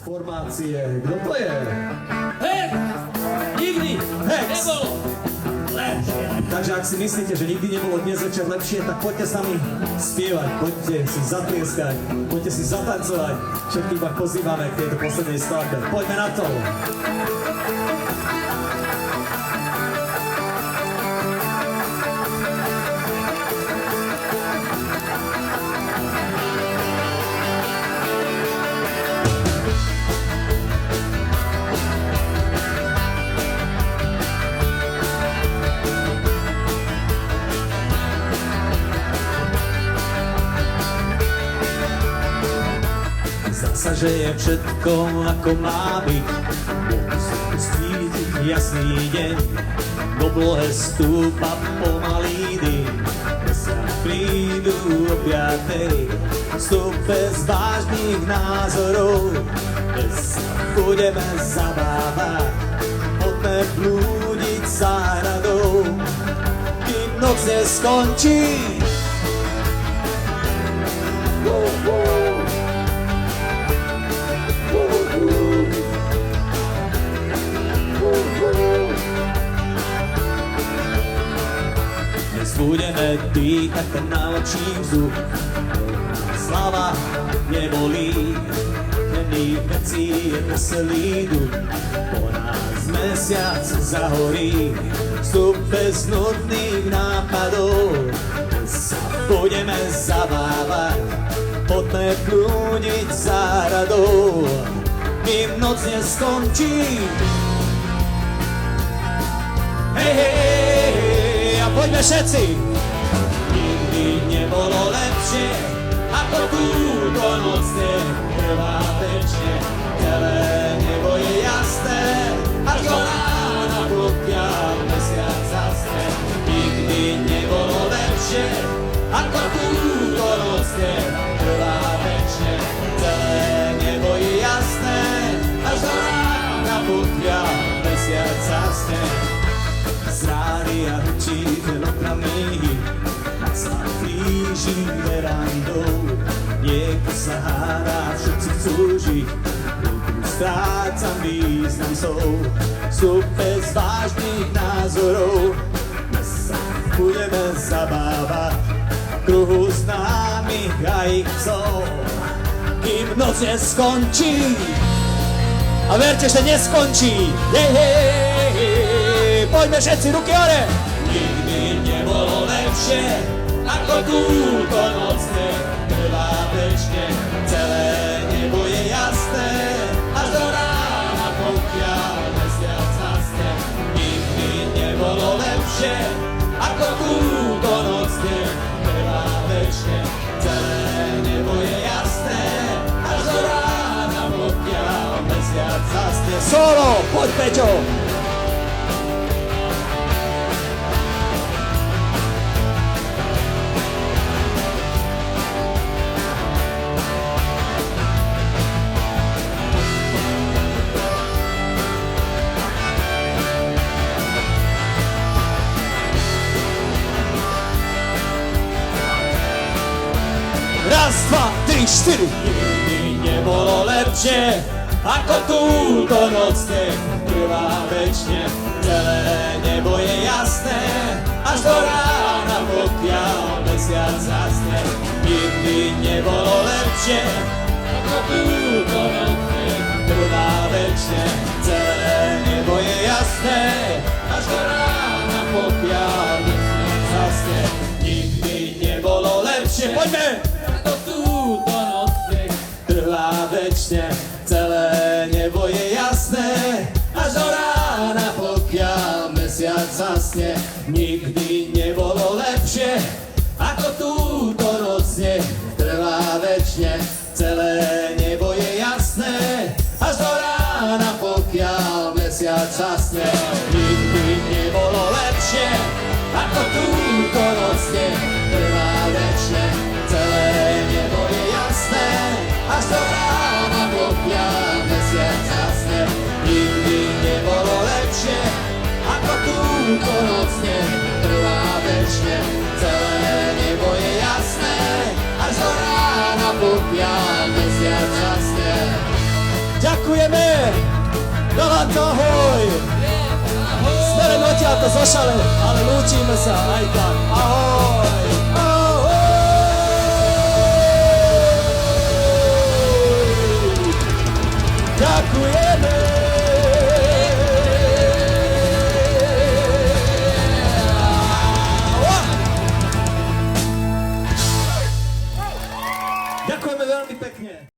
formácie. Kto to je? Hej! Nikdy nebolo lepšie. Takže ak si myslíte, že nikdy nebolo dnes večer lepšie, tak poďte s nami spievať, poďte si zatlieskať, poďte si zatancovať. Všetkých vás pozývame k tejto poslednej skladbe. Poďme na to! Zdá sa, že je všetko ako má byť. Svíť jasný deň, v oblohe stúpa pomalý dým. Dnes sa prídu o 5:00, vstup bez vážnych názorov. Dnes sa budeme zabávať, poďme blúdiť záhradou, kým noc neskončí. Budeme dýchať ten najlepší vzduch. Slava nebolí, temných vecí je veselý duch. Po nás mesiac zahorí, vstup bez nutných nápadov. Dnes sa budeme zabávať, poďme blúdiť záhradou, kým noc neskončí. Hej, hej, poďme všetci! Nikdy nebolo lepšie, ako túto noc trvá večne. Celé nebo je jasné, až do rána pokiaľ mesiac zasne. Nikdy nebolo lepšie, ako túto noc trvá večne. Celé nebo je jasné, až do rána pokiaľ mesiac zasne. Z rádia či telepramy sa kríži verandou. Niekto sa hádá, všetci chcú žiť, tu strácam význam slov. Sú bez vážnych názorov, dnes sa budeme zabávať v kruhu známych a ich psov, kým noc neskončí. A verte, že neskončí. Poďme všetci, ruky hore! Nikdy nebolo lepšie, ako túto noc trvá večne. Celé nebo je jasné, až do rána pokiaľ mesiac zasne. Nikdy nebolo lepšie, ako túto noc trvá večne. Celé nebo je jasné, až do rána pokiaľ mesiac zasne. Solo, poď Peťo! Raz, dva, tri, štyri. Nikdy nebolo lepšie, ako túto noc trvá večne. Celé nebo je jasné, až do rána pokiaľ mesiac zasne. Nikdy nebolo lepšie, ako túto noc trvá večne. Celé nebo je jasné, až do rána pokiaľ mesiac zasne. Nikdy nebolo lepšie. Poďme! Túto noc trvá večne, celé nebo je jasné, až do rána pokiaľ mesiac zasne. Nikdy nebolo lepšie, ako túto noc trvá večne, celé nebo je jasné, až do rána pokiaľ mesiac zasne. Nikdy nebolo lepšie, ako túto noc trvá večne, celé nebo je jasné, až do rána pokiaľ mesiac zasne. Nikdy nebolo lepšie, ako túto noc trvá večne, celé nebo je jasné, až do rána pokiaľ mesiac zasne. Ďakujem. Ďakujeme. Galant, ahoj. Smerem odtiaľto zo Šale, ale lúčime sa aj tak. Ahoj. Ahoj. Ďakujem.